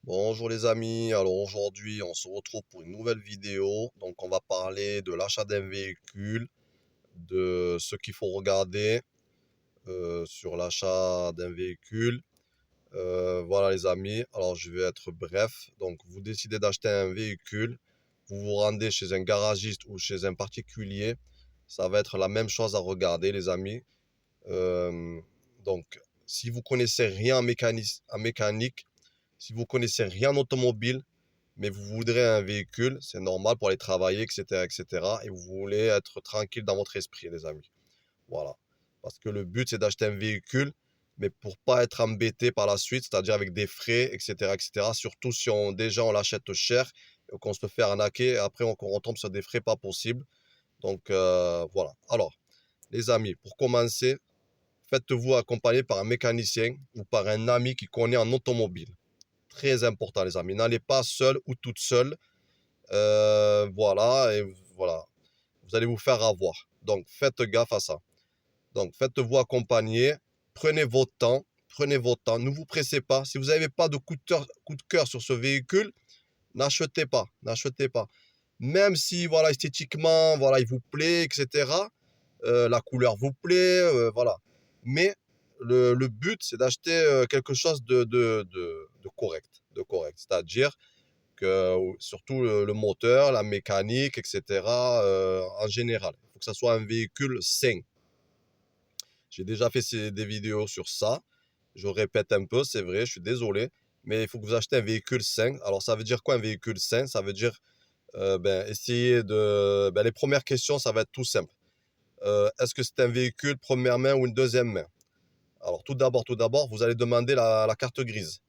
Bonjour les amis, alors aujourd'hui on se retrouve pour une nouvelle vidéo. Donc on va parler de l'achat d'un véhicule, de ce qu'il faut regarder sur l'achat d'un véhicule. Voilà les amis, alors je vais être bref. Donc vous décidez d'acheter un véhicule, vous vous rendez chez un garagiste ou chez un particulier. Ça va être la même chose à regarder les amis. Euh, donc si vous connaissez rien en mécanique, si vous connaissez rien en automobile, mais vous voudrez un véhicule, c'est normal pour aller travailler, etc., etc. Et cetera. Et vous voulez être tranquille dans votre esprit, les amis. Voilà. Parce que le but, c'est d'acheter un véhicule, mais pour pas être embêté par la suite, c'est-à-dire avec des frais, etc., etc. Surtout si déjà on l'achète cher et qu'on se fait arnaquer, et après on retombe sur des frais pas possibles. Donc voilà. Alors, les amis, pour commencer, faites-vous accompagner par un mécanicien ou par un ami qui connaît en automobile. Très important, les amis. N'allez pas seul ou toute seule. Voilà, et voilà, vous allez vous faire avoir. Donc, faites gaffe à ça. Donc, faites-vous accompagner, prenez votre temps, ne vous pressez pas. Si vous n'avez pas de coup de cœur sur ce véhicule, n'achetez pas. Même si, voilà, esthétiquement, voilà, il vous plaît, etc. La couleur vous plaît, voilà. Mais le but, c'est d'acheter quelque chose de correct, C'est-à-dire que surtout le moteur, la mécanique, etc. En général. Il faut que ça soit un véhicule sain. J'ai déjà fait des vidéos sur ça. Je répète un peu, c'est vrai, je suis désolé. Mais il faut que vous achetez un véhicule sain. Alors ça veut dire quoi un véhicule sain? Ça veut dire essayer de... les premières questions, ça va être tout simple. Est-ce que c'est un véhicule première main ou une deuxième main? Alors tout d'abord, vous allez demander la carte grise.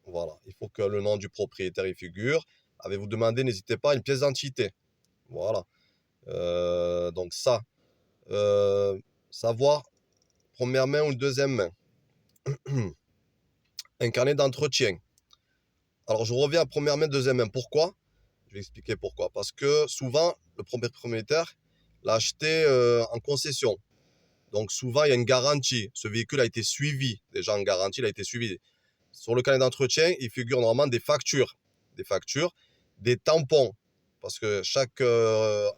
Voilà, il faut que le nom du propriétaire y figure. Avez-vous demandé, n'hésitez pas, une pièce d'identité. Voilà. Donc ça, euh, savoir première main ou deuxième main. Un carnet d'entretien. Alors je reviens à première main, deuxième main. Pourquoi? Je vais expliquer pourquoi. Parce que souvent, le propriétaire l'a acheté en concession. Donc souvent, il y a une garantie. Ce véhicule a été suivi. Déjà en garantie, il a été suivi. Sur le carnet d'entretien, il figure normalement des factures. Des factures, des tampons. Parce que chaque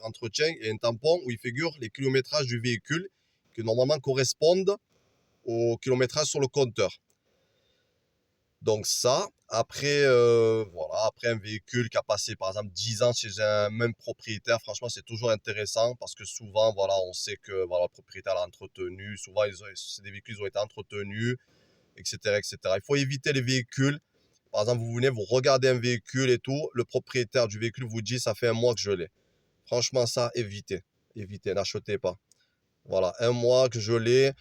entretien, il y a un tampon où il figure les kilométrages du véhicule qui normalement correspondent au kilométrage sur le compteur. Donc ça, après, voilà, après un véhicule qui a passé par exemple 10 ans chez un même propriétaire, franchement c'est toujours intéressant parce que souvent, voilà, on sait que voilà, le propriétaire l'a entretenu, souvent c'est des véhicules qui ont été entretenus, etc., etc. Il faut éviter les véhicules. Par exemple, vous venez, vous regardez un véhicule et tout, le propriétaire du véhicule vous dit ça fait un mois que je l'ai. Franchement, ça, évitez. Évitez, n'achetez pas. Voilà, un mois que je l'ai.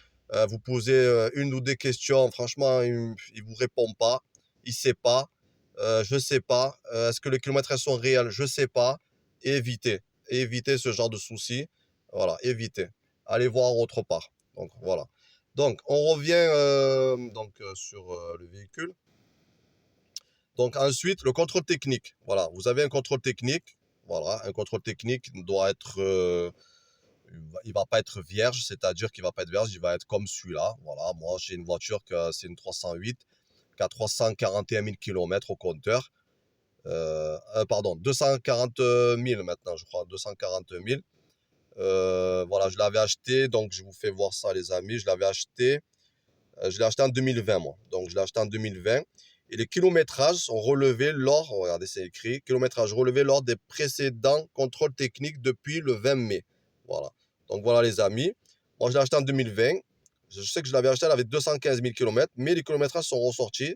Vous posez une ou deux questions. Franchement, il vous répond pas. Il sait pas. Je sais pas. Est-ce que les kilomètres sont réels? Je sais pas. Évitez. Évitez ce genre de soucis. Voilà, évitez. Allez voir autre part. Donc voilà. Donc on revient sur le véhicule. Donc ensuite, le contrôle technique. Voilà, vous avez un contrôle technique. Voilà, un contrôle technique doit être il va pas être vierge, c'est-à-dire qu'il va pas être vierge, il va être comme celui-là. Voilà, moi j'ai une voiture que c'est une 308 qui a 341 000 km au compteur. Pardon, 240 000 maintenant, je crois, 240 000. Voilà, je l'avais acheté, donc je vous fais voir ça les amis, je l'ai acheté en 2020 moi. Donc je l'ai acheté en 2020. Et les kilométrages sont relevés lors, regardez c'est écrit, kilométrage relevé lors des précédents contrôles techniques depuis le 20 mai. Voilà. Donc voilà les amis. Moi je l'ai acheté en 2020. Je sais que je l'avais acheté, elle avait 215 000 km, mais les kilométrages sont ressortis.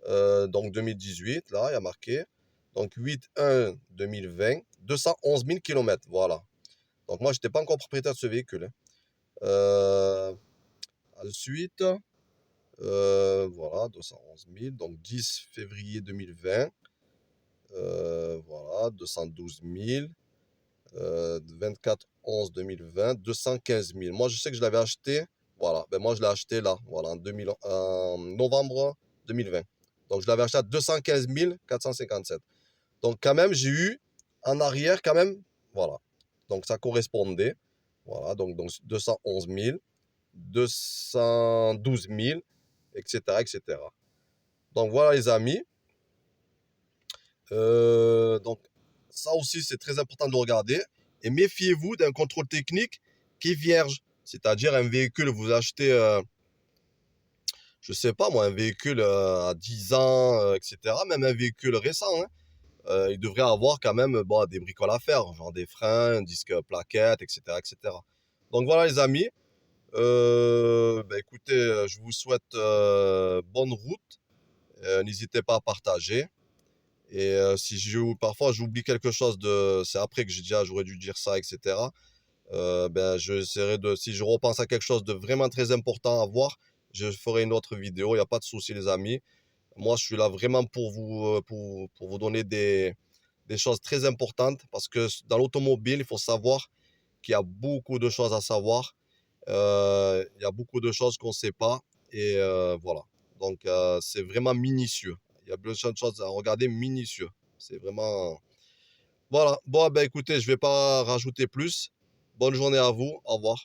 Donc 2018, là, il y a marqué. Donc 8-1 2020, 211 000 km. Voilà. Donc moi, je n'étais pas encore propriétaire de ce véhicule, hein. Ensuite, voilà, 211 000. Donc 10 février 2020. Voilà, 212 000. 24 11 2020, 215 000. Moi, je sais que je l'avais acheté. Voilà, ben moi, je l'ai acheté là, voilà, en novembre 2020. Donc, je l'avais acheté à 215 457. Donc, quand même, j'ai eu en arrière, quand même, voilà. Donc, ça correspondait. Voilà, donc 211 000, 212 000, etc., etc. Donc, voilà, les amis. Donc, ça aussi, c'est très important de regarder. Et méfiez-vous d'un contrôle technique qui est vierge. C'est-à-dire un véhicule, vous achetez, je sais pas moi, un véhicule à 10 ans, etc. Même un véhicule récent, hein, il devrait avoir quand même bon, des bricoles à faire, genre des freins, un disque plaquettes, etc., etc. Donc voilà les amis. Ben, écoutez, je vous souhaite bonne route. N'hésitez pas à partager. Et si parfois j'oublie quelque chose c'est après que j'ai dit, ah, j'aurais dû dire ça, etc. Ben, j'essaierai si je repense à quelque chose de vraiment très important à voir, je ferai une autre vidéo. Il n'y a pas de souci, les amis. Moi, je suis là vraiment pour vous donner des choses très importantes parce que dans l'automobile, il faut savoir qu'il y a beaucoup de choses à savoir. Il y a beaucoup de choses qu'on ne sait pas. Et voilà. Donc, c'est vraiment minutieux. Il y a plein de choses à regarder minutieux. C'est vraiment. Voilà. Bon, ben écoutez, je ne vais pas rajouter plus. Bonne journée à vous. Au revoir.